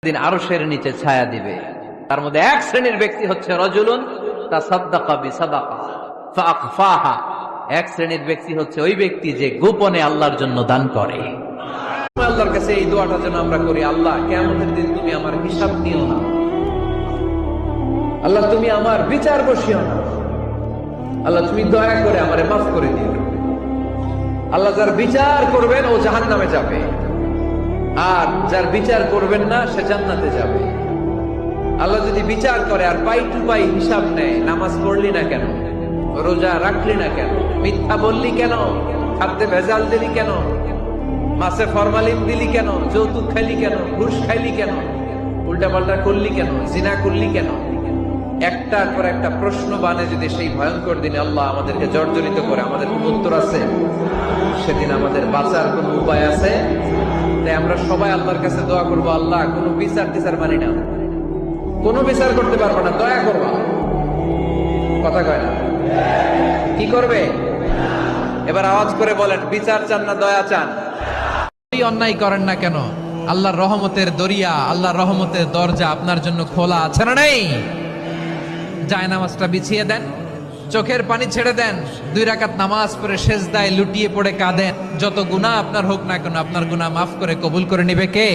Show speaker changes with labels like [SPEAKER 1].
[SPEAKER 1] দিন আরশের নিচে ছায়া দিবে। তার মধ্যে এক শ্রেণীর ব্যক্তি হচ্ছে রজুলুন তাসাদ্দাকা বিসাদাকা ফাআখফাহা। এক শ্রেণীর ব্যক্তি হচ্ছে ওই ব্যক্তি যে গোপনে আল্লাহর জন্য দান করে। আল্লাহর কাছে এই দোয়াটা যেন আমরা করি, আল্লাহ কিয়ামতের দিন তুমি আমার হিসাব নিও না, আল্লাহ তুমি আমার বিচার বসিও না, আল্লাহ তুমি দয়া করে আমারে মাফ করে দিও। আল্লাহ যার বিচার করবেন ও জাহান্নামে যাবে, আর যার বিচার করবেন না সে জান্নাতে যাবে। আল্লাহ যদি বিচার করে আর পাই টু পাই হিসাব নেয়, নামাজ পড়লি না কেন, রোজা রাখলি না কেন, মিথ্যা বললি কেন, খাদ্যে ভেজাল দিলি কেন, মাছে ফরমালিন দিলি কেন, যৌতুক খাইলি কেন, ঘুষ খাইলি কেন, উল্টাপাল্টা করলি কেন, জিনা করলি কেন, একটার পর একটা প্রশ্ন বানে যদি সেই ভয়ঙ্কর দিনে আল্লাহ আমাদেরকে জর্জরিত করে, আমাদের কোন উত্তর আছে? সেদিন আমাদের বাঁচার কোন উপায় আছে? তাই আমরা সবাই আল্লাহর কাছে দোয়া করবো, আল্লাহ কোনো বিচার টিচার মানি না, কোনো বিচার করতে পারবো না, দয়া করবা। কথা কয় না? কি করবে? এবার আওয়াজ করে বলেন, বিচার চান না দয়া চান? অন্যায় করেন না কেন, আল্লাহর রহমতের দরিয়া, আল্লাহর রহমতের দরজা আপনার জন্য খোলা আছে না নেই? জায়নামাজটা বিছিয়ে দেন, চোখের পানি ছেড়ে দেন, 2 রাকাত নামাজ পড়ে সেজদায় লুটিয়ে পড়ে কাঁদেন। যত গুনাহ আপনার হোক না কেন, আপনার গুনাহ মাফ করে কবুল করে নিবে কে?